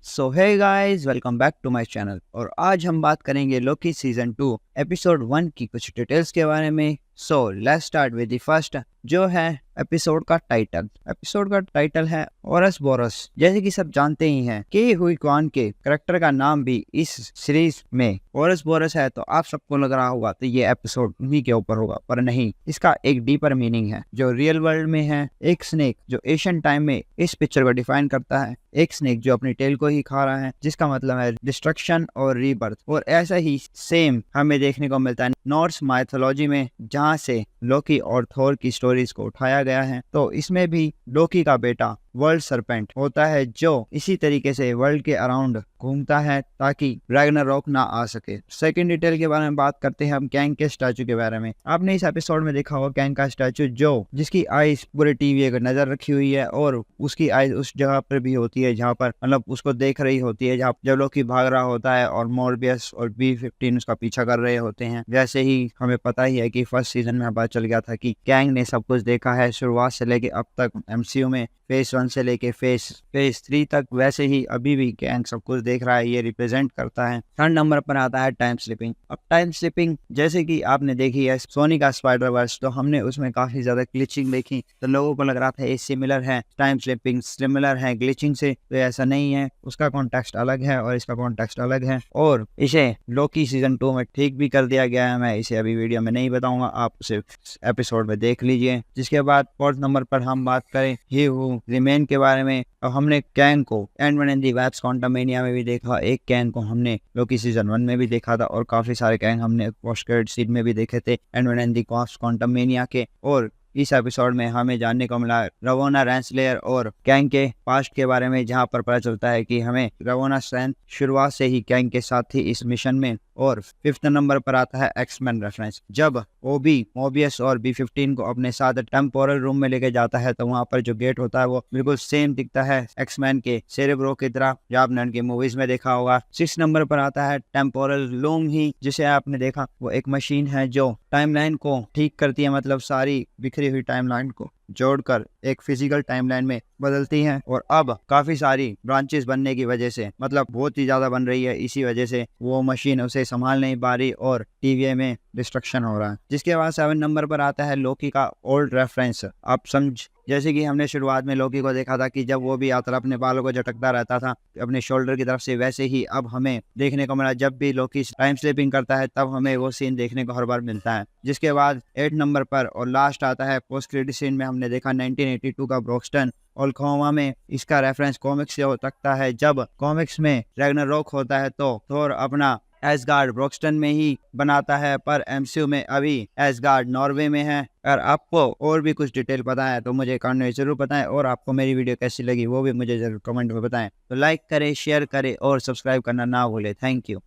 So hey guys, welcome back to my channel. और आज हम बात करेंगे लोकी सीजन 2 एपिसोड 1 की कुछ डिटेल्स के बारे में। So let's start with the first, जो है एपिसोड का टाइटल। एपिसोड का टाइटल है ओरस बोरस। जैसे कि सब जानते ही हैं कि हुई क्वान के करेक्टर का नाम भी इस सीरीज में ओरस बोरस है, तो आप सबको लग रहा होगा तो ये एपिसोड उन्हीं के ऊपर होगा, पर नहीं। इसका एक डीपर मीनिंग है जो रियल वर्ल्ड में है। एक स्नेक जो एशियन टाइम में इस पिक्चर को डिफाइन करता है, एक स्नेक जो अपनी टेल को ही खा रहा है, जिसका मतलब है डिस्ट्रक्शन और रीबर्थ। और ऐसा ही सेम हमें देखने को मिलता है नॉर्स माइथोलॉजी में, जहाँ से लोकी और थोर की स्टोरीज को उठाया गया है। तो इसमें भी लोकी का बेटा वर्ल्ड सरपेंट होता है, जो इसी तरीके से वर्ल्ड के अराउंड घूमता है ताकि रैग्नारोक ना आ सके। सेकंड डिटेल के बारे में बात करते हैं हम कैंग के स्टैचू के बारे में। आपने इस एपिसोड में देखा होगा कैंग का स्टैचू, जो जिसकी आईज पूरे टीवी पर नजर रखी हुई है, और उसकी आईज उस जगह पर भी होती है जहाँ पर मतलब उसको देख रही होती है, जहाँ जब लोकी भाग रहा होता है और मॉर्बियस और B-15 उसका पीछा कर रहे होते हैं। वैसे ही हमें पता ही है कि फर्स्ट सीजन में पता चल गया था कि कैंग ने सब कुछ देखा है शुरुआत से लेके अब तक MCU में, फेज 1 से लेके फेज 3 तक। वैसे ही अभी भी कैंग सब कुछ देख रहा है, ये रिप्रेजेंट करता है। थर्ड नंबर पर आता है टाइम स्लिपिंग। अब टाइम स्लिपिंग जैसे कि आपने देखी है सोनी का स्पाइडर वर्स, तो हमने उसमें काफी ज्यादा ग्लिचिंग देखी, तो लोगों को लग रहा था ये सिमिलर है, टाइम स्लिपिंग सिमिलर है ग्लिचिंग से। तो ऐसा नहीं है, उसका कॉन्टेक्स्ट अलग है और इसका कॉन्टेक्स्ट अलग है, और इसे लोकी सीजन 2 में ठीक भी कर दिया गया है। मैं इसे अभी वीडियो में नहीं बताऊंगा, आप उसे एपिसोड में देख लीजिए। जिसके बाद फोर्थ नंबर पर हम बात करें ही हू रिमेन के बारे में। अब हमने कैंग को एंड-मैन एंड द वैप्स क्वांटमेनिया में भी देखा, एक कैंग को हमने लोकी सीजन 1 में भी देखा था, और काफी सारे कैंग हमने पोस्ट क्रेडिट सीन में भी देखे थे एंड-मैन एंड द वैप्स क्वांटमेनिया के। और इस एपिसोड में हमें जानने को मिला रवोना रेंसलेयर और कैंग के पास्ट के बारे में, जहां पर पता चलता है कि हमें रवोना सैन शुरुआत से ही कैंग के साथ थी इस मिशन में। और फिफ्थ नंबर पर आता है एक्समैन रेफरेंस। जब ओबी मोबियस और B-15 को अपने साथ टेम्पोरल रूम में लेके जाता है, तो वहां पर जो गेट होता है वो बिल्कुल सेम दिखता है एक्समैन के सेरेब्रो की तरह, जो आपने उनकी मूवीज में देखा होगा। 6 नंबर पर आता है टेम्पोरल लूम ही, जिसे आपने देखा वो एक मशीन है जो टाइमलाइन को ठीक करती है, मतलब सारी बिखरी हुई टाइमलाइन को जोड़कर एक फिजिकल टाइमलाइन में बदलती हैं। और अब काफी सारी ब्रांचेस बनने की वजह से, मतलब बहुत ही ज्यादा बन रही है, इसी वजह से वो मशीन उसे संभाल नहीं पा रही और TVA में डिस्ट्रक्शन हो रहा है। जिसके बाद 7 नंबर पर आता है लोकी का ओल्ड रेफरेंस। आप समझ, जैसे कि हमने शुरुआत में लोकी को देखा था कि जब वो भी आता अपने बालों को झटकता रहता था अपने शोल्डर की तरफ से, वैसे ही अब हमें देखने को मिला जब भी लोकी टाइम स्लिपिंग करता है तब हमें वो सीन देखने को हर बार मिलता है। जिसके बाद 8 नंबर पर और लास्ट आता है पोस्ट क्रेडिट सीन में हमने देखा 1982 का ब्रोक्सटन ओक्लाहोमा में। इसका रेफरेंस कॉमिक्स से हो सकता है। जब कॉमिक्स में रैग्नारोक होता है तो थोर अपना एसगार्ड ब्रोक्सटन में ही बनाता है, पर MCU में अभी एसगार्ड नॉर्वे में है। अगर आपको और भी कुछ डिटेल पता है तो मुझे कमेंट में जरूर बताएं, और आपको मेरी वीडियो कैसी लगी वो भी मुझे जरूर कमेंट में बताएं। तो लाइक करें, शेयर करें और सब्सक्राइब करना ना भूलें। Thank you.